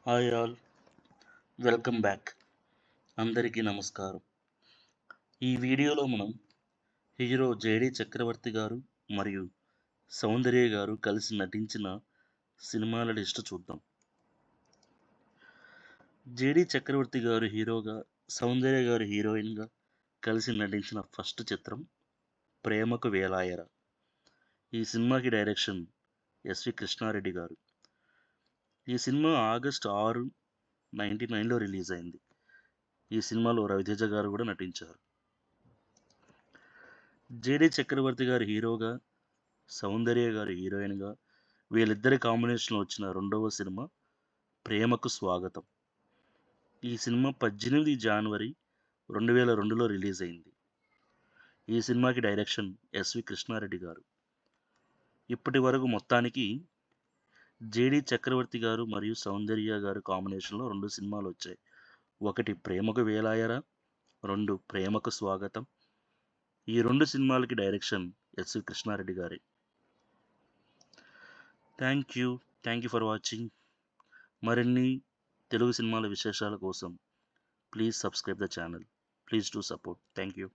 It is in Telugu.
Hi all, welcome back. అందరికీ నమస్కారం. ఈ వీడియోలో మనం హీరో జేడి చక్రవర్తి గారు మరియు సౌందర్య గారు కలిసి నటించిన సినిమాల లిస్టు చూద్దాం. జేడి చక్రవర్తి గారు హీరోగా, సౌందర్య గారు హీరోయిన్గా కలిసి నటించిన ఫస్ట్ చిత్రం ప్రేమకు వేలాయరా. ఈ సినిమాకి డైరెక్షన్ ఎస్వి కృష్ణారెడ్డి గారు. ఈ సినిమా ఆగస్టు 6, 1999లో రిలీజ్ అయింది. ఈ సినిమాలో రవితేజ గారు కూడా నటించారు. జేడి చక్రవర్తి గారు హీరోగా, సౌందర్య గారు హీరోయిన్గా వీళ్ళిద్దరి కాంబినేషన్లో వచ్చిన రెండవ సినిమా ప్రేమకు స్వాగతం. ఈ సినిమా 18 జనవరి 2002లో రిలీజ్ అయింది. ఈ సినిమాకి డైరెక్షన్ ఎస్వి కృష్ణారెడ్డి గారు. ఇప్పటి వరకు మొత్తానికి జేడి చక్రవర్తి గారు మరియు సౌందర్య గారు కాంబినేషన్లో 2 సినిమాలు వచ్చాయి. ఒకటి ప్రేమకు వేలాయరా, 2 ప్రేమకు స్వాగతం. ఈ 2 సినిమాలకి డైరెక్షన్ ఎస్వి కృష్ణారెడ్డి గారే. Thank you for watching. మరిన్ని తెలుగు సినిమాల విశేషాల కోసం please subscribe the channel. Please do support. Thank you.